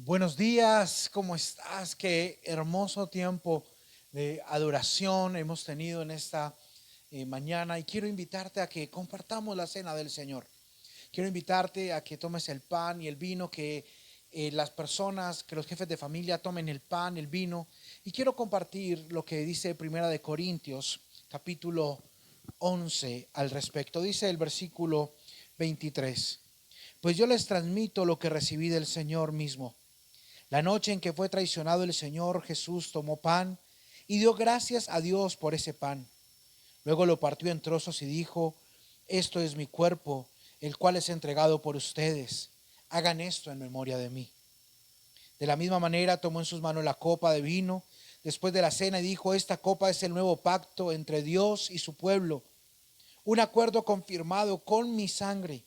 Buenos días, ¿cómo estás? Qué hermoso tiempo de adoración hemos tenido en esta mañana y quiero invitarte a que compartamos la cena del Señor. Quiero invitarte a que tomes el pan y el vino, que las personas, que los jefes de familia tomen el pan, el vino, y quiero compartir lo que dice Primera de Corintios, capítulo 11 al respecto. Dice el versículo 23: pues yo les transmito lo que recibí del Señor mismo. La noche en que fue traicionado el Señor, Jesús tomó pan y dio gracias a Dios por ese pan. Luego lo partió en trozos y dijo: esto es mi cuerpo, el cual es entregado por ustedes. Hagan esto en memoria de mí. De la misma manera tomó en sus manos la copa de vino después de la cena y dijo: esta copa es el nuevo pacto entre Dios y su pueblo, un acuerdo confirmado con mi sangre.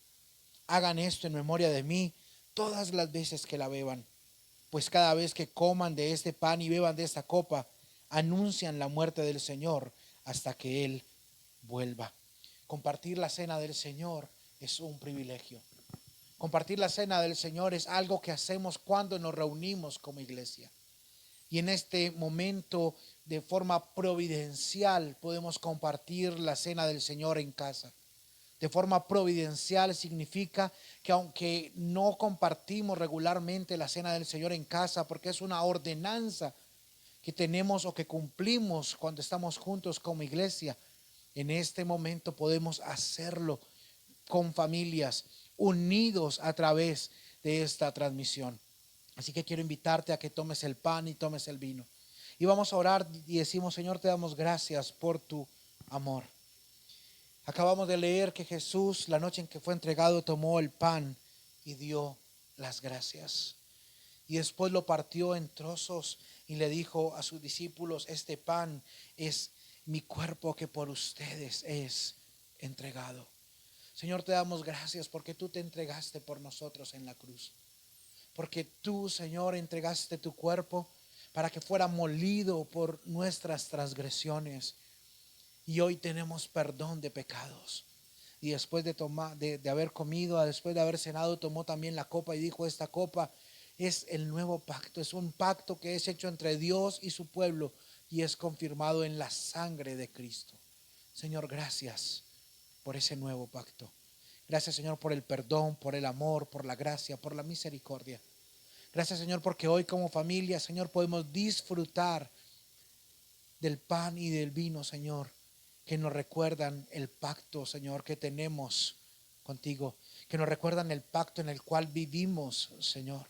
Hagan esto en memoria de mí todas las veces que la beban, pues cada vez que coman de este pan y beban de esta copa, anuncian la muerte del Señor hasta que Él vuelva. Compartir la cena del Señor es un privilegio. Compartir la cena del Señor es algo que hacemos cuando nos reunimos como iglesia. Y en este momento, de forma providencial, podemos compartir la cena del Señor en casa. De forma providencial significa que aunque no compartimos regularmente la cena del Señor en casa, porque es una ordenanza que tenemos o que cumplimos cuando estamos juntos como iglesia, en este momento podemos hacerlo con familias, unidos a través de esta transmisión. Así que quiero invitarte a que tomes el pan y tomes el vino. Y vamos a orar y decimos: Señor, te damos gracias por tu amor. Acabamos de leer que Jesús, la noche en que fue entregado, tomó el pan y dio las gracias. Y después lo partió en trozos y le dijo a sus discípulos: este pan es mi cuerpo que por ustedes es entregado. Señor, te damos gracias porque tú te entregaste por nosotros en la cruz. Porque tú, Señor, entregaste tu cuerpo para que fuera molido por nuestras transgresiones. Y hoy tenemos perdón de pecados. Y después de haber comido, después de haber cenado, tomó también la copa y dijo: esta copa es el nuevo pacto, es un pacto que es hecho entre Dios y su pueblo y es confirmado en la sangre de Cristo. Señor, gracias por ese nuevo pacto. Gracias, Señor, por el perdón, por el amor, por la gracia, por la misericordia. Gracias, Señor, porque hoy como familia, Señor, podemos disfrutar del pan y del vino, Señor, que nos recuerdan el pacto, Señor, que tenemos contigo, que nos recuerdan el pacto en el cual vivimos, Señor.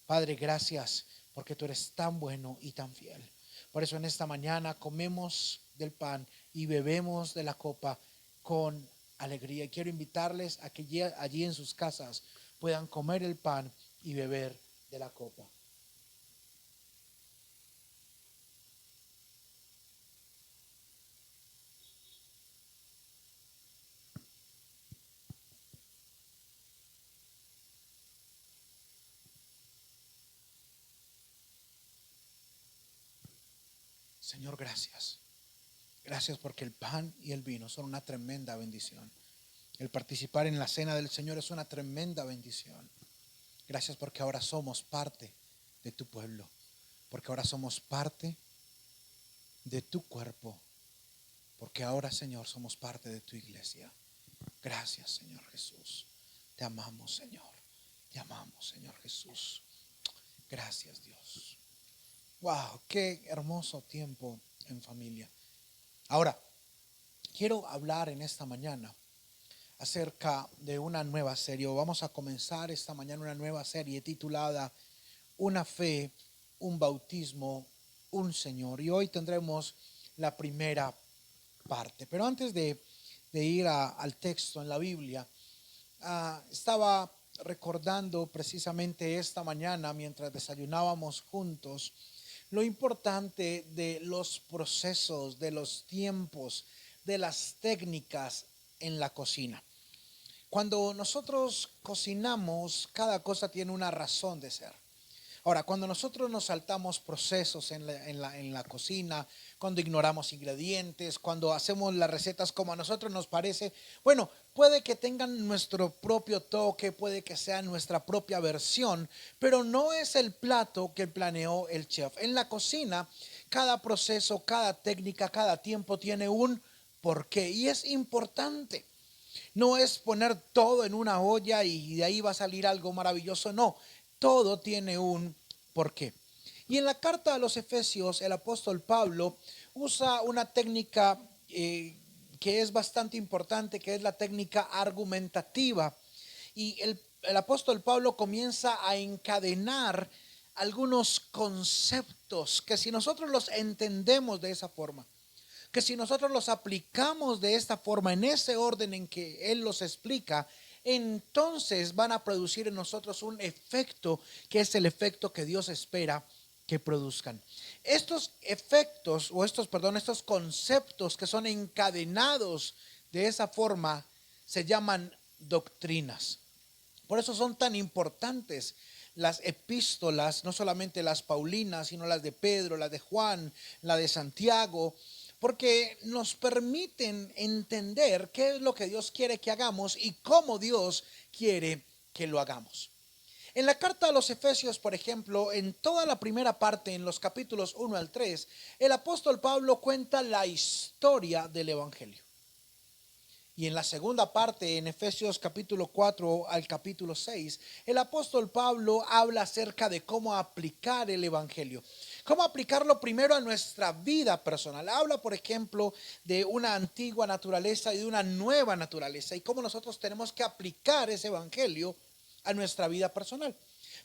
Padre, gracias porque tú eres tan bueno y tan fiel. Por eso en esta mañana comemos del pan y bebemos de la copa con alegría. Y quiero invitarles a que allí en sus casas puedan comer el pan y beber de la copa. Señor, gracias. Gracias porque el pan y el vino son una tremenda bendición. El participar en la cena del Señor es una tremenda bendición. Gracias porque ahora somos parte de tu pueblo, porque ahora somos parte de tu cuerpo, porque ahora, Señor, somos parte de tu iglesia. Gracias, Señor Jesús. Te amamos, Señor. Te amamos, Señor Jesús. Gracias, Dios. Wow, qué hermoso tiempo en familia. Ahora, quiero hablar en esta mañana acerca de una nueva serie. Vamos a comenzar esta mañana una nueva serie titulada Una fe, un bautismo, un Señor. Y hoy tendremos la primera parte. Pero antes de ir al texto en la Biblia, estaba recordando precisamente esta mañana mientras desayunábamos juntos lo importante de los procesos, de los tiempos, de las técnicas en la cocina. Cuando nosotros cocinamos, cada cosa tiene una razón de ser. Ahora, cuando nosotros nos saltamos procesos en la cocina, cuando ignoramos ingredientes, cuando hacemos las recetas como a nosotros nos parece, bueno, puede que tengan nuestro propio toque, puede que sea nuestra propia versión, pero no es el plato que planeó el chef. En la cocina, cada proceso, cada técnica, cada tiempo tiene un porqué y es importante. No es poner todo en una olla y de ahí va a salir algo maravilloso. No, todo tiene un porqué. Y en la carta a los Efesios, el apóstol Pablo usa una técnica que es bastante importante, que es la técnica argumentativa. Y el apóstol Pablo comienza a encadenar algunos conceptos que si nosotros los entendemos de esa forma, que si nosotros los aplicamos de esta forma, en ese orden en que Él los explica, entonces van a producir en nosotros un efecto que es el efecto que Dios espera que produzcan. Estos efectos, estos conceptos que son encadenados de esa forma, se llaman doctrinas. Por eso son tan importantes las epístolas, no solamente las paulinas, sino las de Pedro, las de Juan, la de Santiago, porque nos permiten entender qué es lo que Dios quiere que hagamos y cómo Dios quiere que lo hagamos. En la carta a los Efesios, por ejemplo, en toda la primera parte, en los capítulos 1 al 3, el apóstol Pablo cuenta la historia del Evangelio. Y en la segunda parte, en Efesios capítulo 4 al capítulo 6, el apóstol Pablo habla acerca de cómo aplicar el Evangelio. Cómo aplicarlo primero a nuestra vida personal. Habla, por ejemplo, de una antigua naturaleza y de una nueva naturaleza y cómo nosotros tenemos que aplicar ese Evangelio a nuestra vida personal.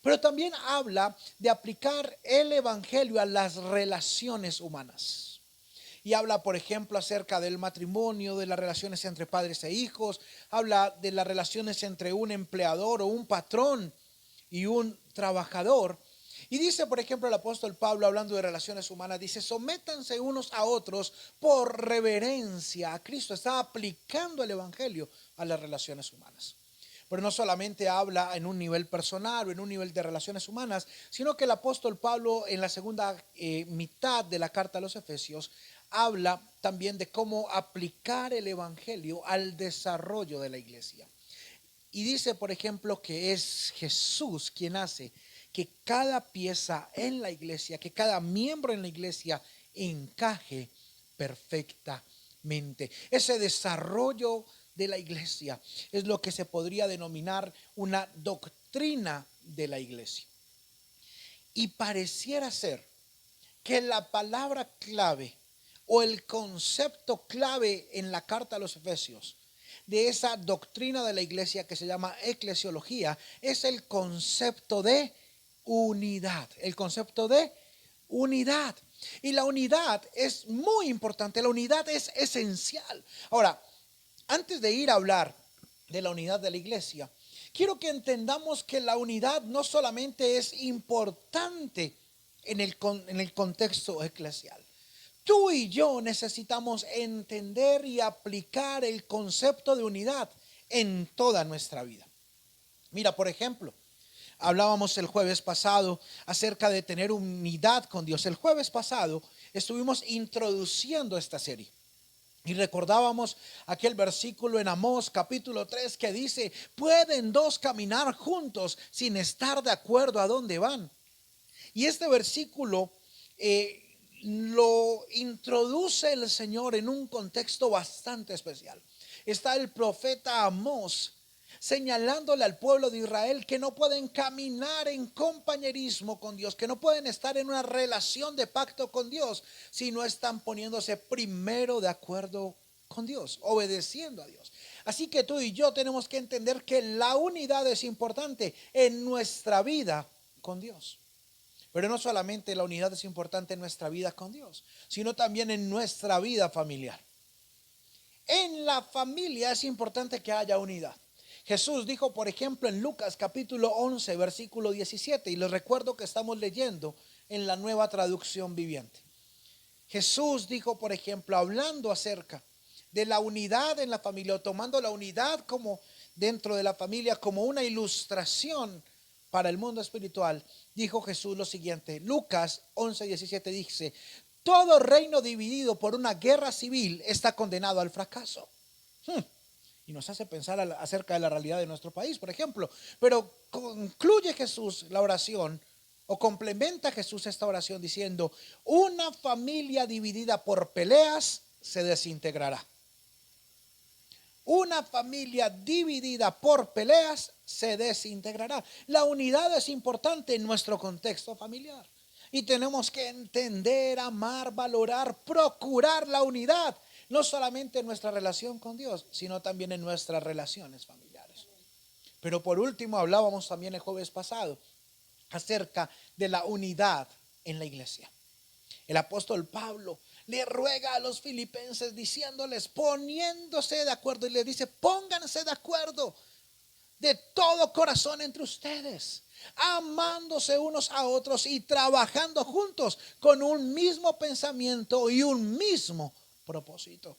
Pero también habla de aplicar el Evangelio a las relaciones humanas. Y habla, por ejemplo, acerca del matrimonio, de las relaciones entre padres e hijos. Habla de las relaciones entre un empleador o un patrón y un trabajador. Y dice, por ejemplo, el apóstol Pablo, hablando de relaciones humanas, dice: sométanse unos a otros por reverencia a Cristo. Está aplicando el Evangelio a las relaciones humanas. Pero no solamente habla en un nivel personal o en un nivel de relaciones humanas, sino que el apóstol Pablo en la segunda mitad de la carta a los Efesios habla también de cómo aplicar el Evangelio al desarrollo de la iglesia. Y dice, por ejemplo, que es Jesús quien hace que cada pieza en la iglesia, que cada miembro en la iglesia encaje perfectamente. Ese desarrollo de la iglesia es lo que se podría denominar una doctrina de la iglesia. Y pareciera ser que la palabra clave o el concepto clave en la carta a los Efesios de esa doctrina de la iglesia que se llama eclesiología es el concepto de unidad. El concepto de unidad. Y la unidad es muy importante, la unidad es esencial. Ahora, antes de ir a hablar de la unidad de la iglesia, quiero que entendamos que la unidad no solamente es importante en el contexto eclesial. Tú y yo necesitamos entender y aplicar el concepto de unidad en toda nuestra vida. Mira, por ejemplo, hablábamos el jueves pasado acerca de tener unidad con Dios. El jueves pasado estuvimos introduciendo esta serie. Y recordábamos aquel versículo en Amós capítulo 3 que dice: ¿pueden dos caminar juntos sin estar de acuerdo a dónde van? Y este versículo lo introduce el Señor en un contexto bastante especial. Está el profeta Amós señalándole al pueblo de Israel que no pueden caminar en compañerismo con Dios, que no pueden estar en una relación de pacto con Dios si no están poniéndose primero de acuerdo con Dios, obedeciendo a Dios. Así que tú y yo tenemos que entender que la unidad es importante en nuestra vida con Dios. Pero no solamente la unidad es importante en nuestra vida con Dios, sino también en nuestra vida familiar. En la familia es importante que haya unidad. Jesús dijo, por ejemplo, en Lucas capítulo 11, versículo 17, y les recuerdo que estamos leyendo en la Nueva Traducción Viviente. Jesús dijo, por ejemplo, hablando acerca de la unidad en la familia, o tomando la unidad como dentro de la familia como una ilustración para el mundo espiritual, dijo Jesús lo siguiente. Lucas 11:17 dice: todo reino dividido por una guerra civil está condenado al fracaso. Y nos hace pensar acerca de la realidad de nuestro país, por ejemplo. Pero concluye Jesús la oración, o complementa Jesús esta oración diciendo: una familia dividida por peleas se desintegrará. Una familia dividida por peleas se desintegrará. La unidad es importante en nuestro contexto familiar. Y tenemos que entender, amar, valorar, procurar la unidad. No solamente en nuestra relación con Dios, sino también en nuestras relaciones familiares. Pero por último, hablábamos también el jueves pasado acerca de la unidad en la iglesia. El apóstol Pablo le ruega a los filipenses diciéndoles, poniéndose de acuerdo, y les dice: pónganse de acuerdo de todo corazón entre ustedes, amándose unos a otros y trabajando juntos con un mismo pensamiento y un mismo propósito.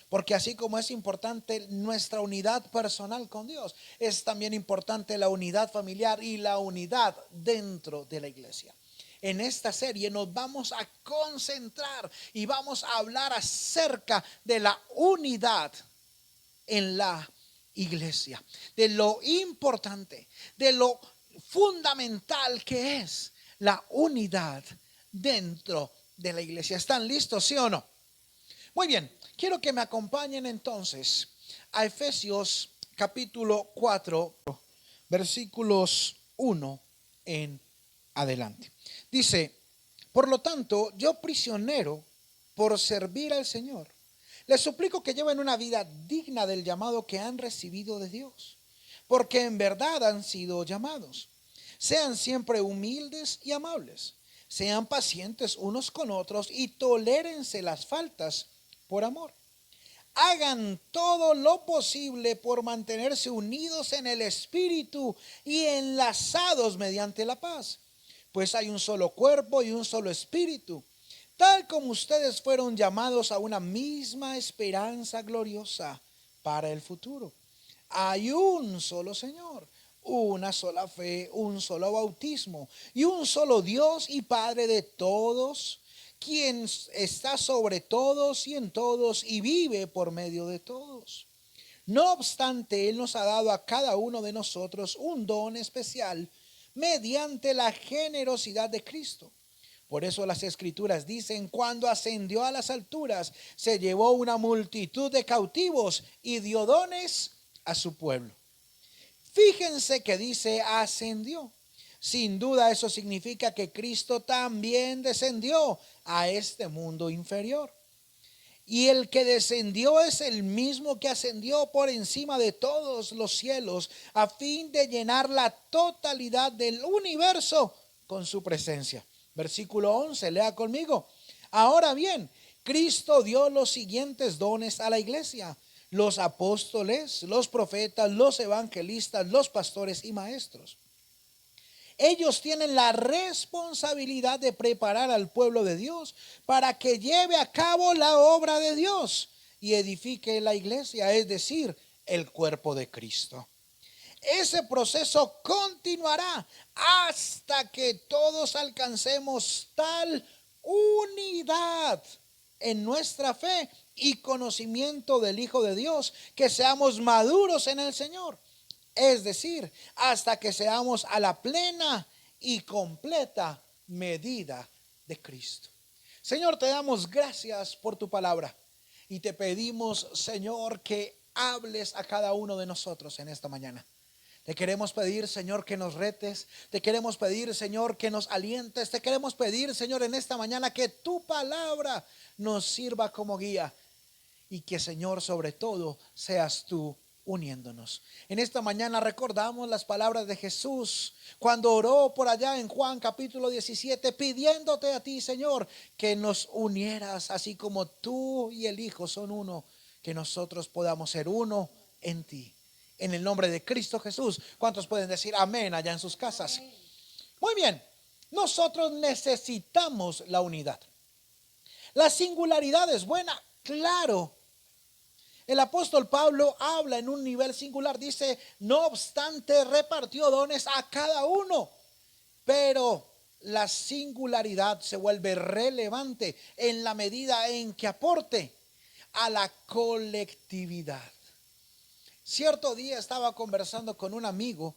Porque así como es importante nuestra unidad personal con Dios, es también importante la unidad familiar y la unidad dentro de la iglesia. En esta serie nos vamos a concentrar y vamos a hablar acerca de la unidad en la iglesia, de lo importante, de lo fundamental que es la unidad dentro de la iglesia. ¿Están listos, sí o no? Muy bien, quiero que me acompañen entonces a Efesios capítulo 4, versículos 1 en adelante. Dice: por lo tanto, yo prisionero por servir al Señor, les suplico que lleven una vida digna del llamado que han recibido de Dios, porque en verdad han sido llamados. Sean siempre humildes y amables, sean pacientes unos con otros y tolérense las faltas por amor. Hagan todo lo posible por mantenerse unidos en el Espíritu y enlazados mediante la paz, pues hay un solo cuerpo y un solo Espíritu, tal como ustedes fueron llamados a una misma esperanza gloriosa para el futuro. Hay un solo Señor, una sola fe, un solo bautismo y un solo Dios y Padre de todos, quien está sobre todos y en todos y vive por medio de todos. No obstante, Él nos ha dado a cada uno de nosotros un don especial mediante la generosidad de Cristo. Por eso las escrituras dicen: cuando ascendió a las alturas, se llevó una multitud de cautivos y dio dones a su pueblo. Fíjense que dice ascendió. Sin duda eso significa que Cristo también descendió a este mundo inferior. Y el que descendió es el mismo que ascendió por encima de todos los cielos, a fin de llenar la totalidad del universo con su presencia. Versículo 11, lea conmigo. Ahora bien, Cristo dio los siguientes dones a la iglesia: los apóstoles, los profetas, los evangelistas, los pastores y maestros. Ellos tienen la responsabilidad de preparar al pueblo de Dios para que lleve a cabo la obra de Dios y edifique la iglesia, es decir, el cuerpo de Cristo. Ese proceso continuará hasta que todos alcancemos tal unidad en nuestra fe y conocimiento del Hijo de Dios, que seamos maduros en el Señor. Es decir, hasta que seamos a la plena y completa medida de Cristo. Señor, te damos gracias por tu palabra y te pedimos, Señor, que hables a cada uno de nosotros en esta mañana. Te queremos pedir, Señor, que nos retes. Te queremos pedir, Señor, que nos alientes. Te queremos pedir, Señor, en esta mañana que tu palabra nos sirva como guía y que, Señor, sobre todo seas tú uniéndonos. En esta mañana recordamos las palabras de Jesús cuando oró por allá en Juan capítulo 17, pidiéndote a ti, Señor, que nos unieras así como tú y el Hijo son uno, que nosotros podamos ser uno en ti. En el nombre de Cristo Jesús. ¿Cuántos pueden decir amén allá en sus casas? Muy bien, nosotros necesitamos la unidad. La singularidad es buena, claro, El apóstol Pablo habla en un nivel singular, dice, no obstante repartió dones a cada uno, pero la singularidad se vuelve relevante en la medida en que aporte a la colectividad. Cierto día estaba conversando con un amigo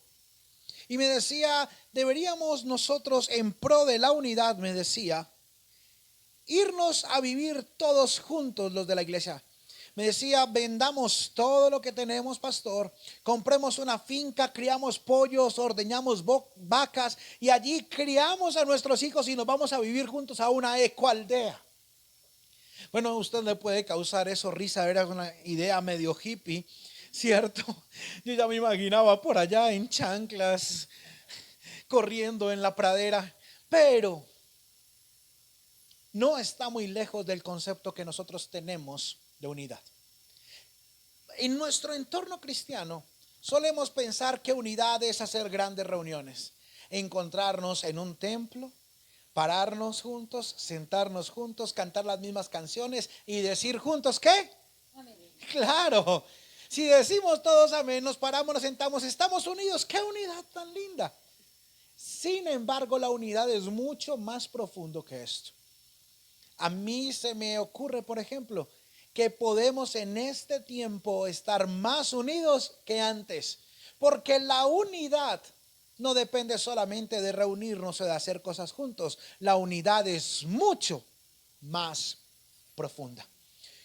y me decía, deberíamos nosotros en pro de la unidad, me decía, irnos a vivir todos juntos los de la iglesia. Me decía, vendamos todo lo que tenemos, pastor, compremos una finca, criamos pollos, ordeñamos vacas y allí criamos a nuestros hijos y nos vamos a vivir juntos a una ecoaldea. Bueno, a usted le puede causar eso risa, era una idea medio hippie, ¿cierto? Yo ya me imaginaba por allá en chanclas, corriendo en la pradera, pero no está muy lejos del concepto que nosotros tenemos de unidad. En nuestro entorno cristiano solemos pensar que unidad es hacer grandes reuniones, encontrarnos en un templo, pararnos juntos, sentarnos juntos, cantar las mismas canciones y decir juntos ¿qué? Amén. Claro, si decimos todos amén, nos paramos, nos sentamos, estamos unidos. ¡Qué unidad tan linda! Sin embargo, la unidad es mucho más profundo que esto. A mí se me ocurre, por ejemplo, que podemos en este tiempo estar más unidos que antes, porque la unidad no depende solamente de reunirnos o de hacer cosas juntos. La unidad es mucho más profunda.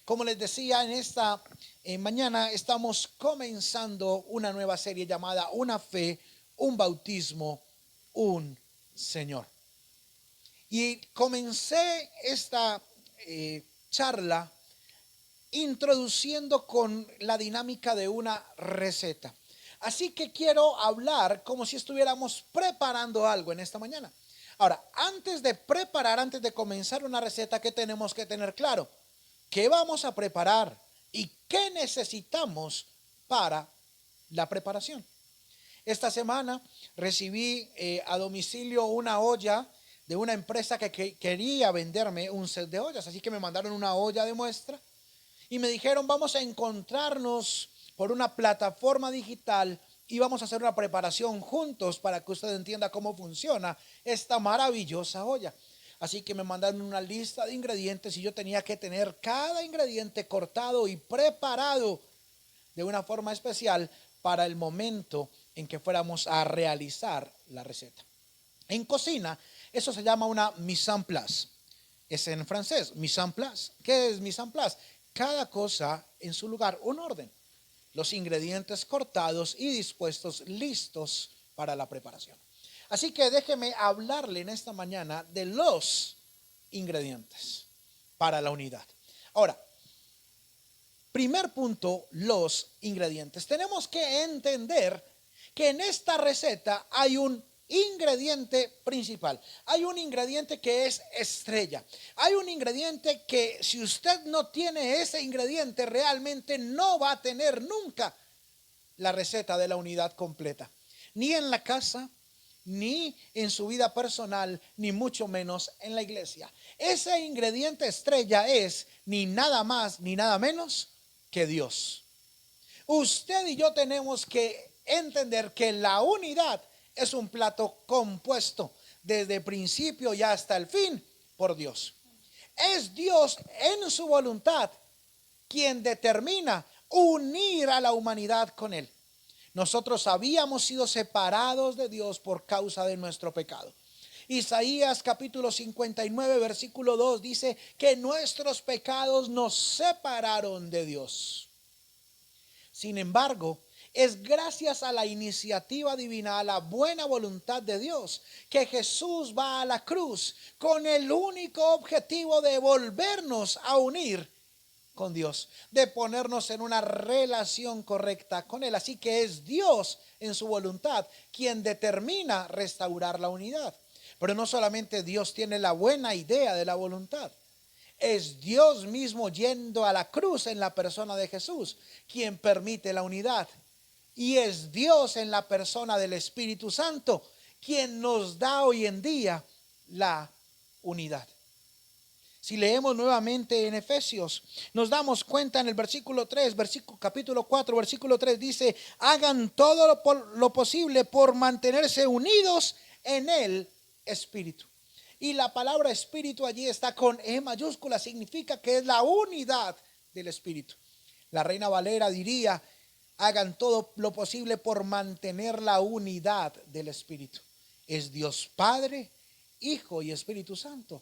Como les decía, en esta mañana estamos comenzando una nueva serie llamada Una fe, un bautismo, un Señor. Y comencé esta charla introduciendo con la dinámica de una receta. Así que quiero hablar como si estuviéramos preparando algo en esta mañana. Ahora, antes de comenzar una receta, ¿qué tenemos que tener claro? ¿Qué vamos a preparar y qué necesitamos para la preparación? Esta semana recibí a domicilio una olla de una empresa que quería venderme un set de ollas, así que me mandaron una olla de muestra y me dijeron, vamos a encontrarnos por una plataforma digital y vamos a hacer una preparación juntos para que usted entienda cómo funciona esta maravillosa olla. Así que me mandaron una lista de ingredientes y yo tenía que tener cada ingrediente cortado y preparado de una forma especial para el momento en que fuéramos a realizar la receta. En cocina, eso se llama una mise en place. Es en francés, mise en place. ¿Qué es mise en place? Cada cosa en su lugar, un orden. Los ingredientes cortados y dispuestos, listos para la preparación. Así que déjeme hablarle en esta mañana de los ingredientes para la unidad. Ahora, primer punto, los ingredientes. Tenemos que entender que en esta receta hay un ingrediente principal. Hay un ingrediente que es estrella. Hay un ingrediente que si usted no tiene ese ingrediente realmente no va a tener nunca la receta de la unidad completa. Ni en la casa, ni en su vida personal, ni mucho menos en la iglesia. Ese ingrediente estrella es ni nada más ni nada menos que Dios. Usted y yo tenemos que entender que la unidad es un plato compuesto desde el principio y hasta el fin por Dios. Es Dios en su voluntad quien determina unir a la humanidad con Él. Nosotros habíamos sido separados de Dios por causa de nuestro pecado. Isaías capítulo 59 versículo 2 dice que nuestros pecados nos separaron de Dios. Sin embargo, es gracias a la iniciativa divina, a la buena voluntad de Dios, que Jesús va a la cruz con el único objetivo de volvernos a unir con Dios, de ponernos en una relación correcta con Él. Así que es Dios en su voluntad quien determina restaurar la unidad. Pero no solamente Dios tiene la buena idea de la voluntad. Es Dios mismo yendo a la cruz en la persona de Jesús quien permite la unidad. Y es Dios en la persona del Espíritu Santo quien nos da hoy en día la unidad. Si leemos nuevamente en Efesios, nos damos cuenta en el versículo 3, capítulo 4, versículo 3 dice: hagan todo lo posible por mantenerse unidos en el Espíritu. Y la palabra Espíritu allí está con E mayúscula, significa que es la unidad del Espíritu. La Reina Valera diría: hagan todo lo posible por mantener la unidad del Espíritu. Es Dios Padre, Hijo y Espíritu Santo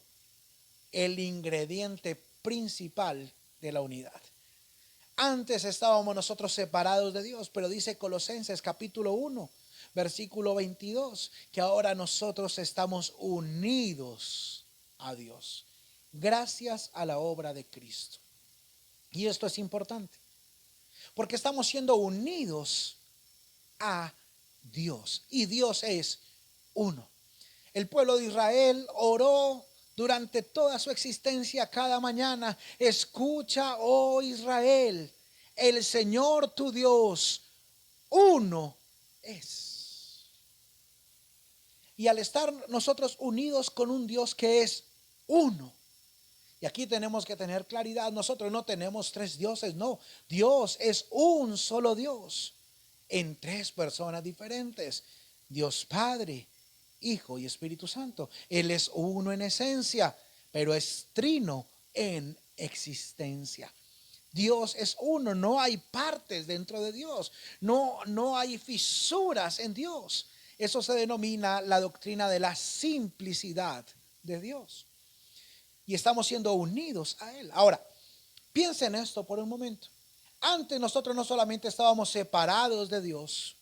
el ingrediente principal de la unidad. Antes estábamos nosotros separados de Dios, pero dice Colosenses capítulo 1, versículo 22, que ahora nosotros estamos unidos a Dios, gracias a la obra de Cristo. Y esto es importante, porque estamos siendo unidos a Dios, y Dios es uno. El pueblo de Israel oró durante toda su existencia cada mañana: escucha, oh Israel, el Señor tu Dios, uno es. Y al estar nosotros unidos con un Dios que es uno, y aquí tenemos que tener claridad, nosotros no tenemos tres dioses, no, Dios es un solo Dios en tres personas diferentes: Dios Padre, Hijo y Espíritu Santo. Él es uno en esencia, pero es trino en existencia. Dios es uno, no hay partes dentro de Dios, no hay fisuras en Dios. Eso se denomina la doctrina de la simplicidad de Dios. Y estamos siendo unidos a Él. Ahora, piensen en esto por un momento. Antes nosotros no solamente estábamos separados de Dios,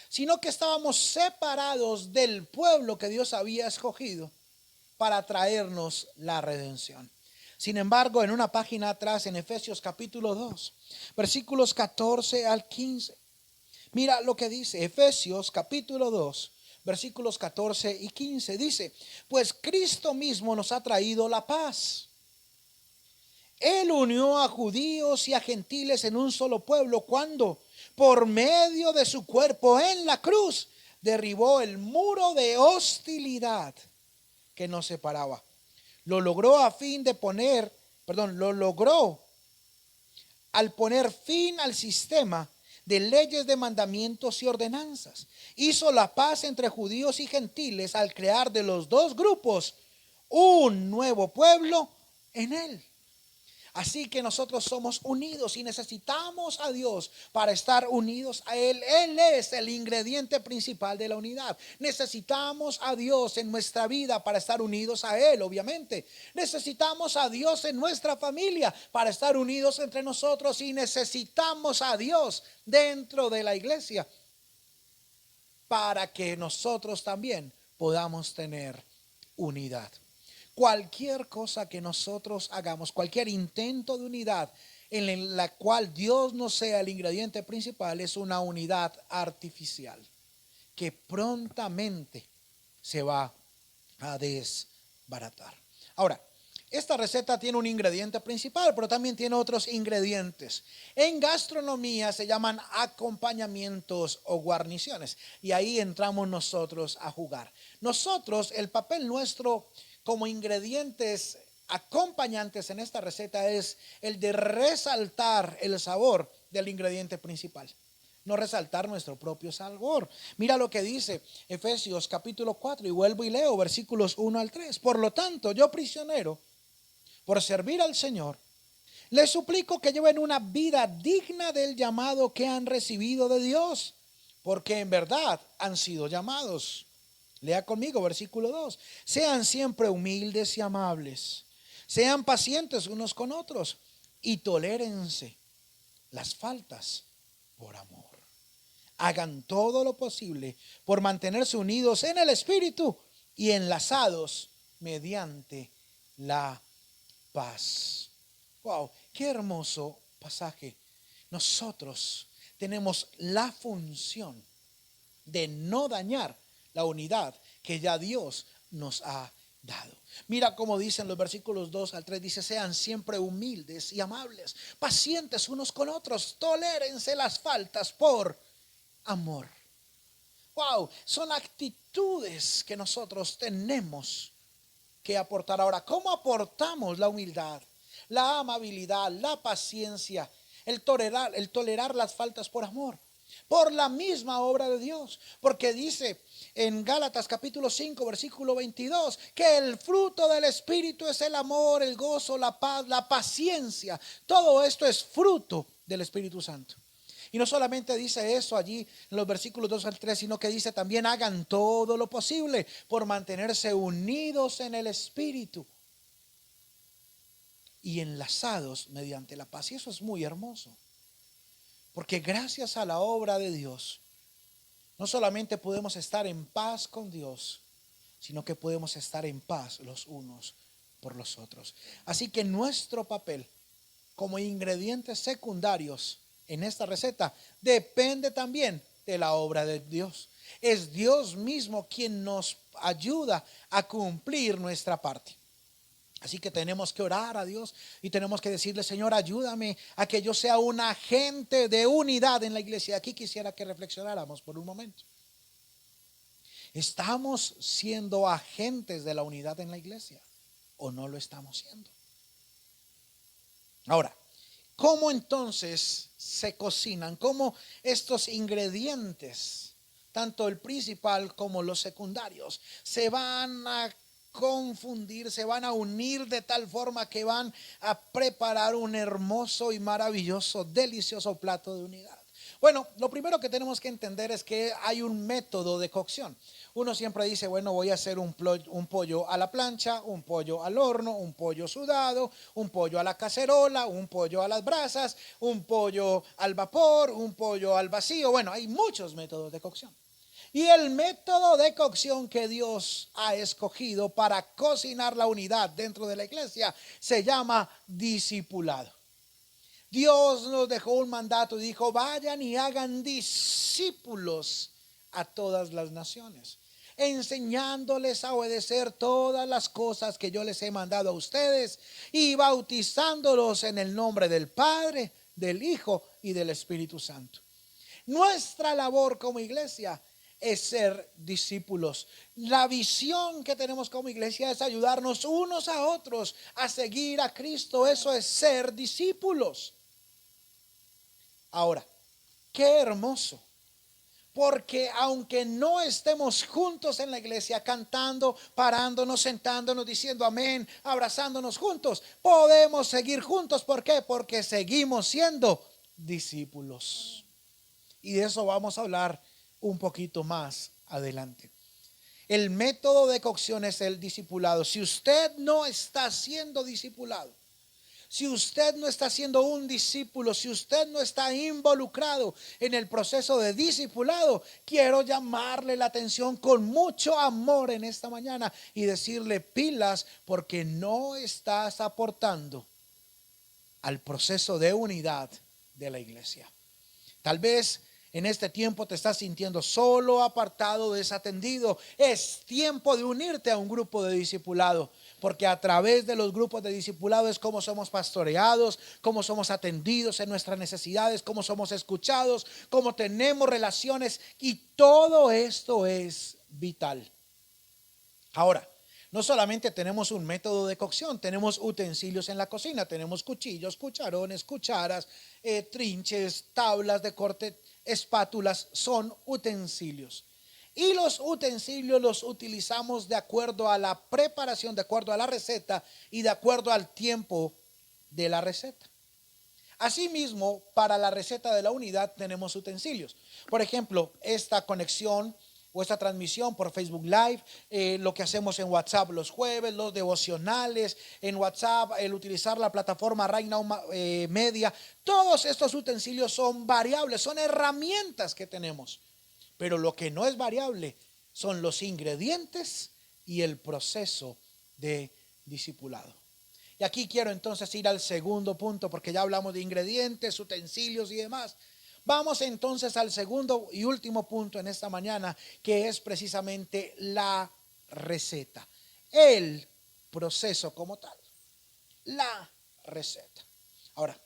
sino que estábamos separados del pueblo que Dios había escogido para traernos la redención. Sin embargo, en una página atrás, en Efesios capítulo 2, versículos 14 al 15, mira lo que dice Efesios capítulo 2, versículos 14 y 15. Dice: pues Cristo mismo nos ha traído la paz. Él unió a judíos y a gentiles en un solo pueblo cuando, por medio de su cuerpo en la cruz, derribó el muro de hostilidad que nos separaba. Lo logró al poner fin al sistema de leyes, de mandamientos y ordenanzas. Hizo la paz entre judíos y gentiles al crear de los dos grupos un nuevo pueblo en él. Así que nosotros somos unidos y necesitamos a Dios para estar unidos a Él. Él es el ingrediente principal de la unidad. Necesitamos a Dios en nuestra vida para estar unidos a Él, obviamente. Necesitamos a Dios en nuestra familia para estar unidos entre nosotros, y necesitamos a Dios dentro de la iglesia para que nosotros también podamos tener unidad. Cualquier cosa que nosotros hagamos, cualquier intento de unidad en la cual Dios no sea el ingrediente principal, es una unidad artificial que prontamente se va a desbaratar. Ahora, esta receta tiene un ingrediente principal, pero también tiene otros ingredientes. En gastronomía se llaman acompañamientos o guarniciones, y ahí entramos nosotros a jugar. Nosotros, el papel nuestro como ingredientes acompañantes en esta receta es el de resaltar el sabor del ingrediente principal, no resaltar nuestro propio sabor. Mira lo que dice Efesios capítulo 4, y vuelvo y leo versículos 1 al 3. Por lo tanto, yo, prisionero por servir al Señor, les suplico que lleven una vida digna del llamado que han recibido de Dios, porque en verdad han sido llamados. Lea conmigo versículo 2. Sean siempre humildes y amables. Sean pacientes unos con otros y tolérense las faltas por amor. Hagan todo lo posible por mantenerse unidos en el Espíritu y enlazados mediante la paz. Wow, qué hermoso pasaje. Nosotros tenemos la función de no dañar la unidad que ya Dios nos ha dado. Mira cómo dicen los versículos 2 al 3, dice: sean siempre humildes y amables, pacientes unos con otros, tolérense las faltas por amor. Wow, son actitudes que nosotros tenemos que aportar. Ahora, ¿cómo aportamos la humildad, la amabilidad, la paciencia, el tolerar las faltas por amor? Por la misma obra de Dios. Porque dice en Gálatas capítulo 5 versículo 22 que el fruto del Espíritu es el amor, el gozo, la paz, la paciencia. Todo esto es fruto del Espíritu Santo. Y no solamente dice eso allí en los versículos 2 al 3, sino que dice también hagan todo lo posible por mantenerse unidos en el Espíritu y enlazados mediante la paz. Y eso es muy hermoso. Porque gracias a la obra de Dios, no solamente podemos estar en paz con Dios, sino que podemos estar en paz los unos por los otros. Así que nuestro papel como ingredientes secundarios en esta receta depende también de la obra de Dios. Es Dios mismo quien nos ayuda a cumplir nuestra parte. Así que tenemos que orar a Dios y tenemos que decirle: Señor, ayúdame a que yo sea un agente de unidad en la iglesia. Aquí quisiera que reflexionáramos por un momento. ¿Estamos siendo agentes de la unidad en la iglesia o no lo estamos siendo? Ahora, ¿cómo entonces se cocinan? ¿Cómo estos ingredientes, tanto el principal como los secundarios, se van a confundir, se van a unir de tal forma que van a preparar un hermoso y maravilloso, delicioso plato de unidad? Bueno, lo primero que tenemos que entender es que hay un método de cocción. Uno siempre dice: bueno, voy a hacer un pollo a la plancha, un pollo al horno, un pollo sudado, un pollo a la cacerola, un pollo a las brasas, un pollo al vapor, un pollo al vacío. Bueno, hay muchos métodos de cocción. Y el método de cocción que Dios ha escogido para cocinar la unidad dentro de la iglesia se llama discipulado. Dios nos dejó un mandato y dijo: vayan y hagan discípulos a todas las naciones, enseñándoles a obedecer todas las cosas que yo les he mandado a ustedes y bautizándolos en el nombre del Padre, del Hijo y del Espíritu Santo. Nuestra labor como iglesia es ser discípulos. La visión que tenemos como iglesia es ayudarnos unos a otros a seguir a Cristo. Eso es ser discípulos. Ahora, qué hermoso, porque aunque no estemos juntos en la iglesia cantando, parándonos, sentándonos, diciendo amén, abrazándonos juntos, podemos seguir juntos. ¿Por qué? Porque seguimos siendo discípulos. Y de eso vamos a hablar un poquito más adelante. El método de cocción es el discipulado. Si usted no está siendo discipulado, si usted no está siendo un discípulo, si usted no está involucrado en el proceso de discipulado, quiero llamarle la atención con mucho amor en esta mañana y decirle: pilas, porque no estás aportando al proceso de unidad de la iglesia. Tal vez en este tiempo te estás sintiendo solo, apartado, desatendido. Es tiempo de unirte a un grupo de discipulado, porque a través de los grupos de discipulado es como somos pastoreados, cómo somos atendidos en nuestras necesidades, cómo somos escuchados, cómo tenemos relaciones, y todo esto es vital. Ahora, no solamente tenemos un método de cocción, tenemos utensilios en la cocina, tenemos cuchillos, cucharones, cucharas, trinches, tablas de corte, espátulas, son utensilios. Y los utensilios los utilizamos de acuerdo a la preparación, de acuerdo a la receta y de acuerdo al tiempo de la receta. Asimismo, para la receta de la unidad tenemos utensilios. Por ejemplo, esta conexión o esta transmisión por Facebook Live, lo que hacemos en WhatsApp los jueves, los devocionales en WhatsApp, el utilizar la plataforma Right Now Media. Todos estos utensilios son variables, son herramientas que tenemos. Pero lo que no es variable son los ingredientes y el proceso de discipulado. Y aquí quiero entonces ir al segundo punto, porque ya hablamos de ingredientes, utensilios y demás. Vamos entonces al segundo y último punto en esta mañana, que es precisamente la receta, el proceso como tal, la receta. Ahora,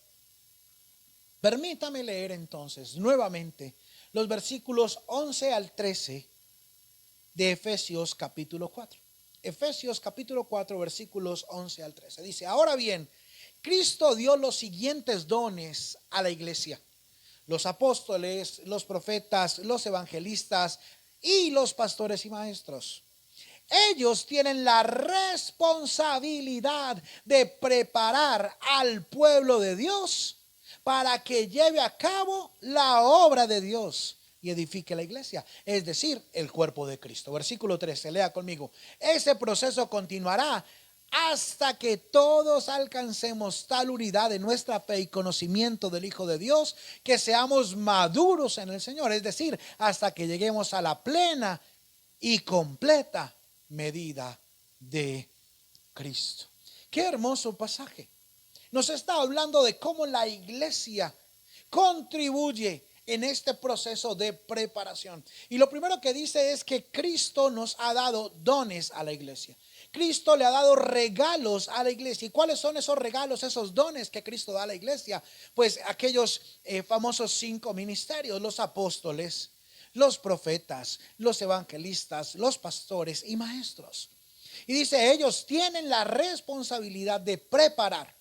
permítame leer entonces nuevamente los versículos 11 al 13 de Efesios capítulo 4. Efesios capítulo 4 versículos 11 al 13. Dice: ahora bien, Cristo dio los siguientes dones a la iglesia: los apóstoles, los profetas, los evangelistas y los pastores y maestros. Ellos tienen la responsabilidad de preparar al pueblo de Dios para que lleve a cabo la obra de Dios y edifique la iglesia, es decir, el cuerpo de Cristo. Versículo 13, lea conmigo: ese proceso continuará hasta que todos alcancemos tal unidad de nuestra fe y conocimiento del Hijo de Dios, que seamos maduros en el Señor, es decir, hasta que lleguemos a la plena y completa medida de Cristo. Qué hermoso pasaje. Nos está hablando de cómo la iglesia contribuye en este proceso de preparación. Y lo primero que dice es que Cristo nos ha dado dones a la iglesia. Cristo le ha dado regalos a la iglesia. ¿Y cuáles son esos regalos, esos dones que Cristo da a la iglesia? Pues aquellos famosos 5 ministerios: los apóstoles, los profetas, los evangelistas, los pastores y maestros. Y dice: ellos tienen la responsabilidad de preparar.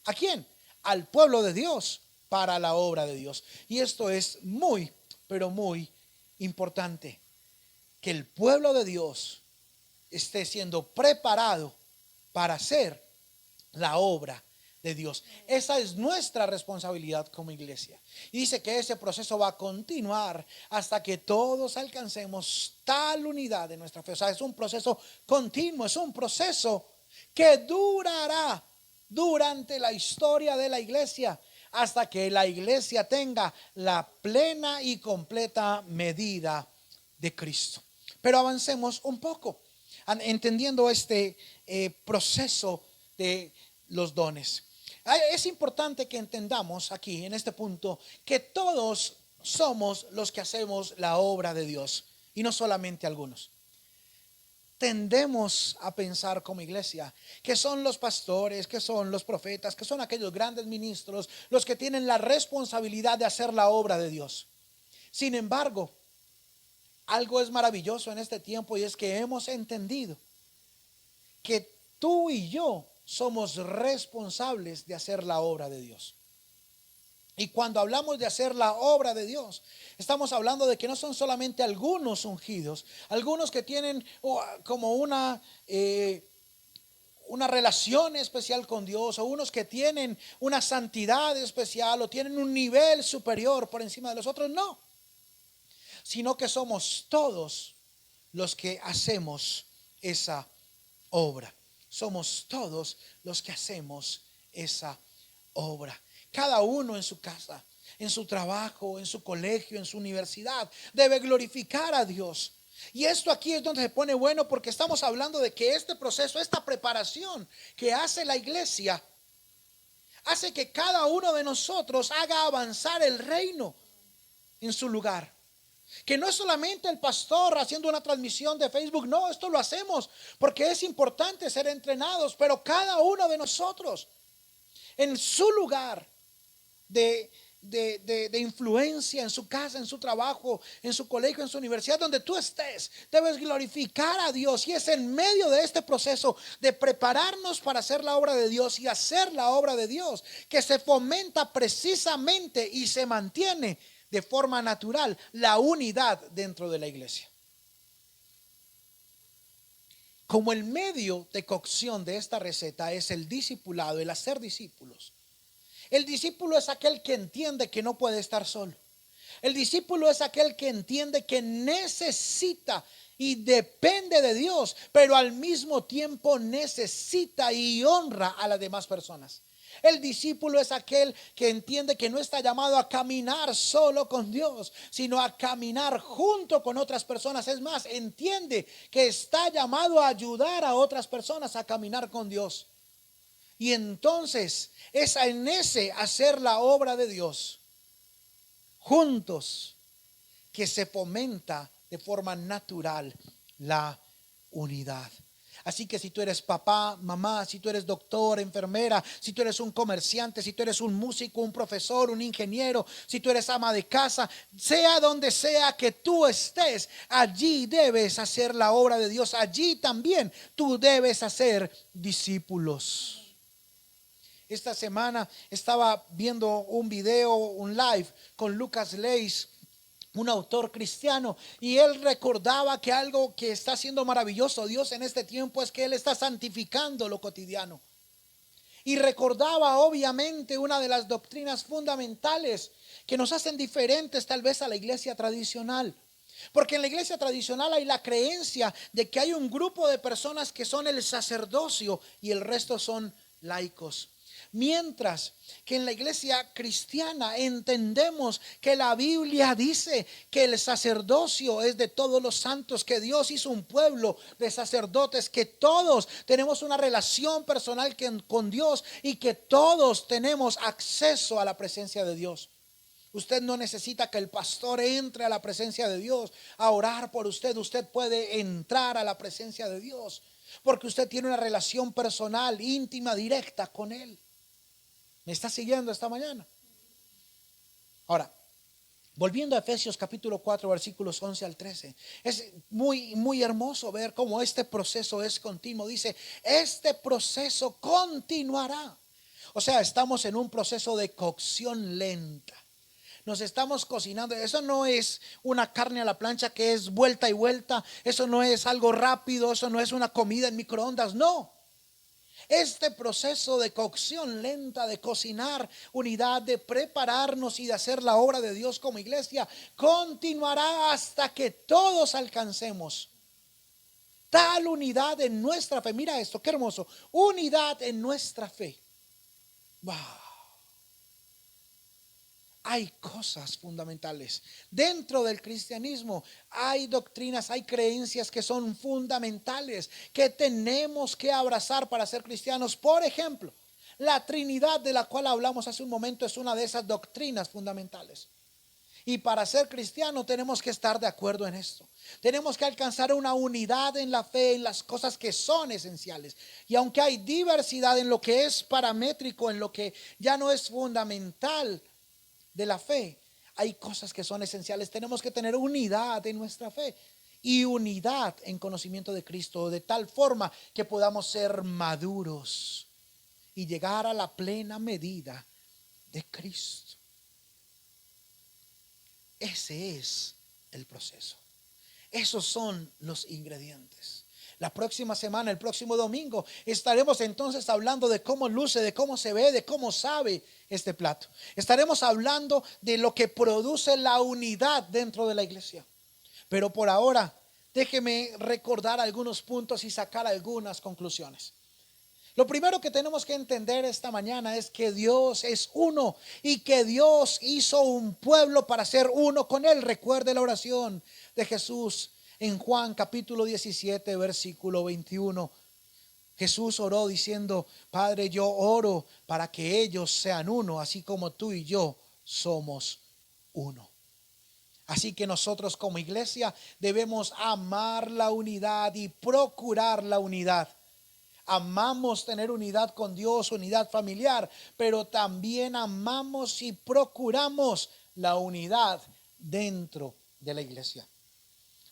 ¿A quién? Al pueblo de Dios para la obra de Dios. Y esto es muy, pero muy importante, que el pueblo de Dios esté siendo preparado para hacer la obra de Dios. Esa es nuestra responsabilidad como iglesia. Y dice que ese proceso va a continuar hasta que todos alcancemos tal unidad de nuestra fe. O sea, es un proceso continuo, es un proceso que durará durante la historia de la iglesia, hasta que la iglesia tenga la plena y completa medida de Cristo. Pero avancemos un poco, entendiendo este proceso de los dones. Es importante que entendamos aquí, en este punto, que todos somos los que hacemos la obra de Dios, y no solamente algunos. Tendemos a pensar como iglesia que son los pastores, que son los profetas, que son aquellos grandes ministros los que tienen la responsabilidad de hacer la obra de Dios. Sin embargo, algo es maravilloso en este tiempo, y es que hemos entendido que tú y yo somos responsables de hacer la obra de Dios. Y cuando hablamos de hacer la obra de Dios, estamos hablando de que no son solamente algunos ungidos, algunos que tienen como una relación especial con Dios, o unos que tienen una santidad especial, o tienen un nivel superior por encima de los otros. No, sino que somos todos los que hacemos esa obra. Somos todos los que hacemos esa obra. Cada uno en su casa, en su trabajo, en su colegio, en su universidad, debe glorificar a Dios. Y esto aquí es donde se pone bueno, porque estamos hablando de que este proceso, esta preparación que hace la iglesia, hace que cada uno de nosotros haga avanzar el reino en su lugar. Que no es solamente el pastor haciendo una transmisión de Facebook. No, esto lo hacemos porque es importante ser entrenados, pero cada uno de nosotros en su lugar de influencia, en su casa, en su trabajo, en su colegio, en su universidad, donde tú estés, debes glorificar a Dios. Y es en medio de este proceso de prepararnos para hacer la obra de Dios y hacer la obra de Dios que se fomenta precisamente y se mantiene de forma natural la unidad dentro de la iglesia. Como el medio de cocción de esta receta es el discipulado, el hacer discípulos. El discípulo es aquel que entiende que no puede estar solo. El discípulo es aquel que entiende que necesita y depende de Dios, pero al mismo tiempo necesita y honra a las demás personas. El discípulo es aquel que entiende que no está llamado a caminar solo con Dios, sino a caminar junto con otras personas. Es más, entiende que está llamado a ayudar a otras personas a caminar con Dios. Y entonces es en ese hacer la obra de Dios juntos que se fomenta de forma natural la unidad. Así que si tú eres papá, mamá, si tú eres doctor, enfermera, si tú eres un comerciante, si tú eres un músico, un profesor, un ingeniero, si tú eres ama de casa, sea donde sea que tú estés, allí debes hacer la obra de Dios. Allí también tú debes hacer discípulos. Esta semana estaba viendo un video, un live con Lucas Leis, un autor cristiano, y él recordaba que algo que está haciendo maravilloso Dios en este tiempo es que Él está santificando lo cotidiano. Y recordaba obviamente una de las doctrinas fundamentales que nos hacen diferentes tal vez a la iglesia tradicional. Porque en la iglesia tradicional hay la creencia de que hay un grupo de personas que son el sacerdocio y el resto son laicos. Mientras que en la iglesia cristiana entendemos que la Biblia dice que el sacerdocio es de todos los santos, que Dios hizo un pueblo de sacerdotes, que todos tenemos una relación personal con Dios y que todos tenemos acceso a la presencia de Dios. Usted no necesita que el pastor entre a la presencia de Dios a orar por usted. Usted puede entrar a la presencia de Dios porque usted tiene una relación personal, íntima, directa con Él. ¿Me está siguiendo esta mañana? Ahora, volviendo a Efesios capítulo 4 versículos 11 al 13, es muy hermoso ver cómo este proceso es continuo. Dice, este proceso continuará. O sea, estamos en un proceso de cocción lenta. Nos estamos cocinando. Eso no es una carne a la plancha que es vuelta y vuelta. Eso no es algo rápido. Eso no es una comida en microondas. No. Este proceso de cocción lenta, de cocinar unidad, de prepararnos y de hacer la obra de Dios como iglesia, continuará hasta que todos alcancemos tal unidad en nuestra fe. Mira esto, qué hermoso. Unidad en nuestra fe. Wow. Hay cosas fundamentales. Dentro del cristianismo hay doctrinas, hay creencias que son fundamentales, que tenemos que abrazar para ser cristianos. Por ejemplo, la Trinidad de la cual hablamos hace un momento es una de esas doctrinas fundamentales. Y para ser cristiano tenemos que estar de acuerdo en esto. Tenemos que alcanzar una unidad en la fe, en las cosas que son esenciales. Y aunque hay diversidad en lo que es paramétrico, en lo que ya no es fundamental de la fe, hay cosas que son esenciales. Tenemos que tener unidad en nuestra fe y unidad en conocimiento de Cristo, de tal forma que podamos ser maduros y llegar a la plena medida de Cristo. Ese es el proceso. Esos son los ingredientes. La próxima semana, el próximo domingo, estaremos entonces hablando de cómo luce, de cómo se ve, de cómo sabe este plato. Estaremos hablando de lo que produce la unidad dentro de la iglesia. Pero por ahora, déjeme recordar algunos puntos y sacar algunas conclusiones. Lo primero que tenemos que entender esta mañana es que Dios es uno y que Dios hizo un pueblo para ser uno con Él. Recuerde la oración de Jesús en Juan capítulo 17 versículo 21. Jesús oró diciendo, Padre, yo oro para que ellos sean uno, así como tú y yo somos uno. Así que nosotros como iglesia debemos amar la unidad y procurar la unidad. Amamos tener unidad con Dios, unidad familiar, pero también amamos y procuramos la unidad dentro de la iglesia.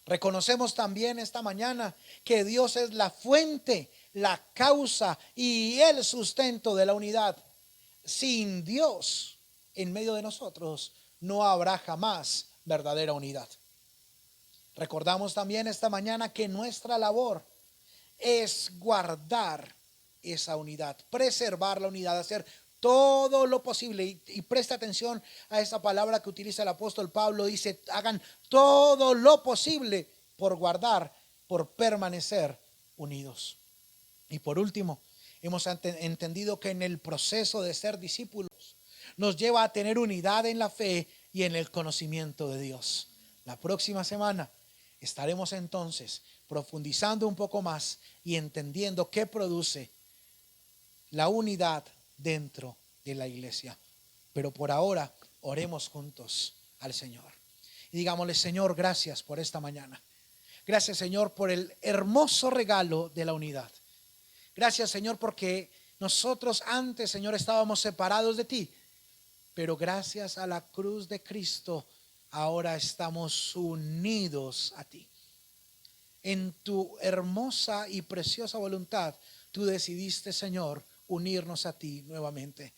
Reconocemos también esta mañana que Dios es la fuente, la causa y el sustento de la unidad. Sin Dios en medio de nosotros no habrá jamás verdadera unidad. Recordamos también esta mañana que nuestra labor es guardar esa unidad, preservar la unidad, hacer todo lo posible. Y presta atención a esa palabra que utiliza el apóstol Pablo. Dice, hagan todo lo posible por guardar, por permanecer unidos. Y por último, hemos entendido que en el proceso de ser discípulos nos lleva a tener unidad en la fe y en el conocimiento de Dios. La próxima semana estaremos entonces profundizando un poco más y entendiendo qué produce la unidad dentro de la iglesia. Pero por ahora, oremos juntos al Señor. Y digámosle, Señor, gracias por esta mañana. Gracias, Señor, por el hermoso regalo de la unidad. Gracias, Señor, porque nosotros antes, Señor, estábamos separados de ti, pero gracias a la cruz de Cristo, ahora estamos unidos a ti. En tu hermosa y preciosa voluntad, tú decidiste, Señor, unirnos a ti nuevamente.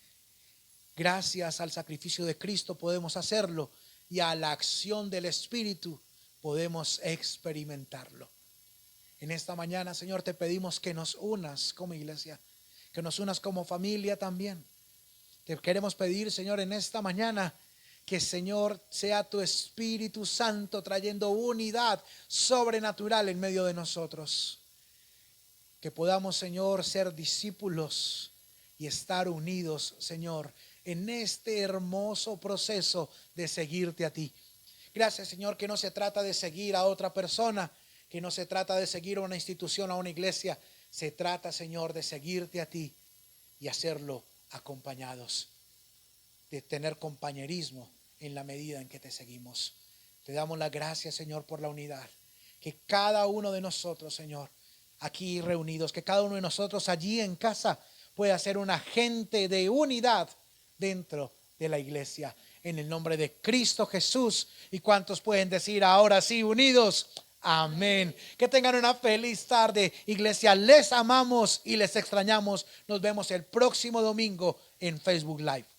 Gracias al sacrificio de Cristo podemos hacerlo, y a la acción del Espíritu podemos experimentarlo. En esta mañana, Señor, te pedimos que nos unas como iglesia, que nos unas como familia también. Te queremos pedir, Señor, en esta mañana que, Señor, sea tu Espíritu Santo trayendo unidad sobrenatural en medio de nosotros. Que podamos, Señor, ser discípulos y estar unidos, Señor, en este hermoso proceso de seguirte a ti. Gracias, Señor, que no se trata de seguir a otra persona, que no se trata de seguir a una institución, a una iglesia. Se trata, Señor, de seguirte a ti y hacerlo acompañados, de tener compañerismo en la medida en que te seguimos. Te damos las gracias, Señor, por la unidad. Que cada uno de nosotros, Señor, aquí reunidos, que cada uno de nosotros allí en casa pueda ser un agente de unidad dentro de la iglesia. En el nombre de Cristo Jesús. ¿Y cuántos pueden decir ahora sí, unidos? Amén. Que tengan una feliz tarde, iglesia. Les amamos y les extrañamos. Nos vemos el próximo domingo en Facebook Live.